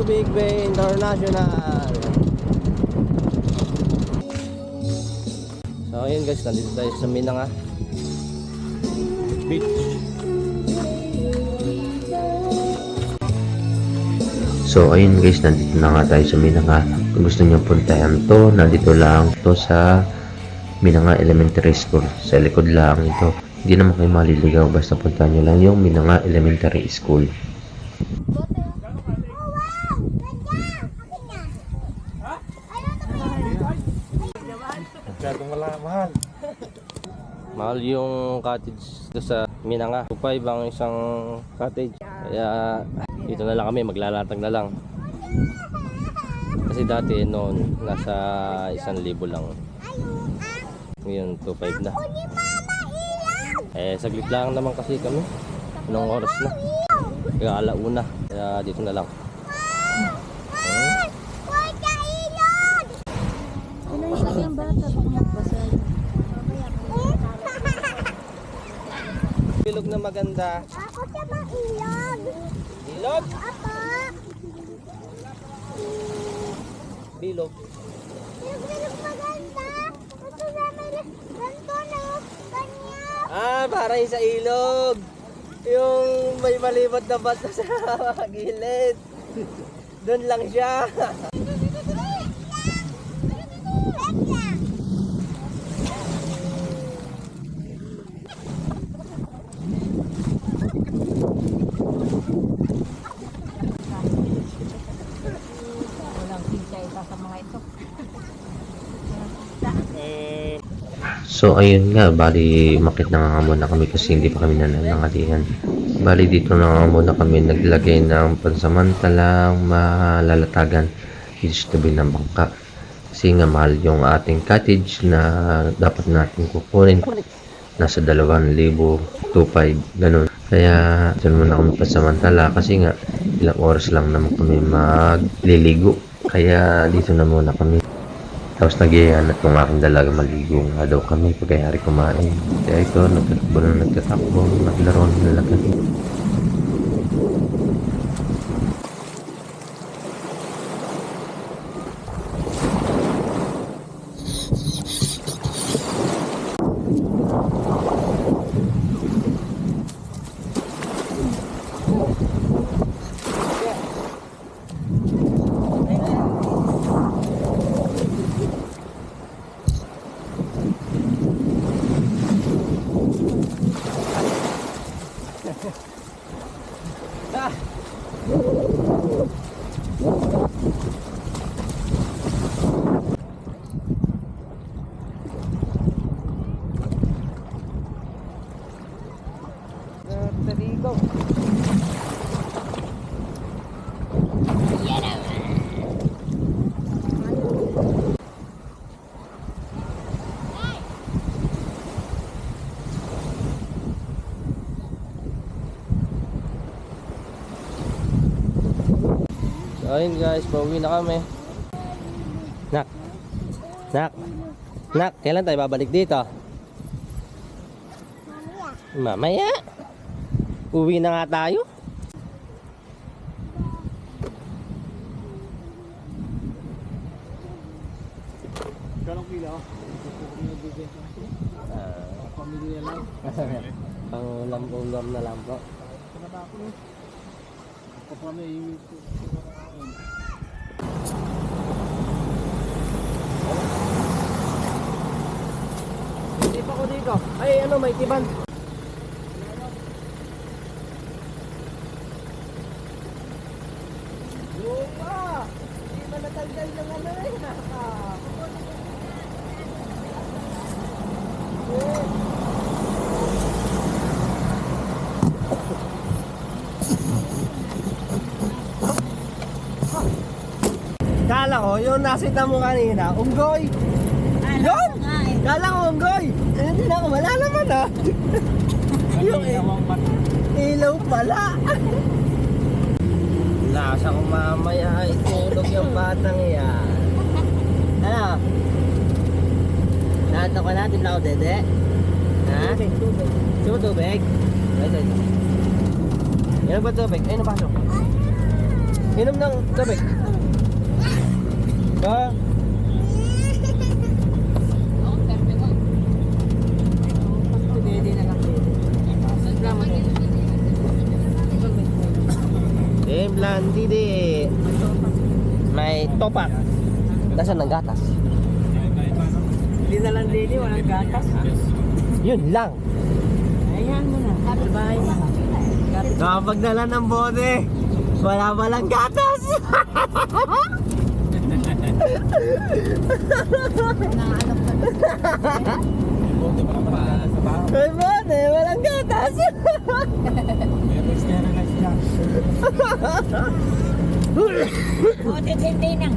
Big Bay International. So ayun guys, nandito tayo sa Minanga Beach. So ayun guys, nandito na nga tayo sa Minanga. Kung gusto niyo puntahan to, nandito lang to sa Minanga Elementary School. Sa likod lang ito. Hindi naman kayo maliligaw, basta puntahan nyo lang yung Minanga Elementary School. Mahal. Mahal yung cottage dito sa Minanga. 2.5 ang isang cottage. Kaya dito na lang kami, maglalatag na lang. Kasi dati noon nasa 1,000 lang. Ngayon 2.5 na. Saglit lang naman kasi kami. Anong oras na? Kaya alauna. Kaya dito na lang. Ilog na maganda. Ako siya mang ilog. Ilog? Apo. Bilog. Ilog maganda. Ito na may ganito na kanya. Para yung sa ilog. Yung may malibot na basta sa gilid. Doon lang siya. So ayun nga, bali umakit na nga muna kami kasi hindi pa kami nanangalihan. Bali dito na nga muna kami naglagay ng pansamantalang malalatagan dito sa tabi ng bangka. Kasi nga mahal yung ating cottage na dapat natin kukunin. Nasa 2,000, 2,500, ganun. Kaya dyan muna kami pansamantala kasi nga ilang oras lang naman kami magliligo. Kaya dito na muna kami. Tapos nag-iyan at kung aking dalaga maligo nga daw kami pagkayari kumain. Kaya ito, nagtatakbo, naglaro ng dalaga. Ayun guys, pauwi na kami. Nak. Kailan tayo babalik dito? Mamaya. Uwi na nga tayo. Kalong kilo. Pamilya lang. Ulam na lang po. Kanaba ako eh. Kapamay. Hindi pa ko dito. Ay ano, may tiban. Lupa! Hindi ba natanggal ng ano eh? Kala ko, yung nasita mo kanina, unggoy! Yun! Kala ko, Onggoy! Hindi na ako, wala naman ah! Yung ilaw pala! Lasa ko mamaya ay tulog yung batang yan. Ano? Lahat ako natin lang ako, Dede? Ha? Tubig. Tubig? Ito. Inom ba tubig? Ay, napasok. Inom ng tubig. Ba? Timlan, Didi. May topak. Nasaan ng gatas? Hindi na lang Didi, walang gatas. Yun lang. Ayan mo na. Sa bahay mo. Kapag dala ng bote, wala palang gatas. Ay bote, walang gatas. O, titindi nang.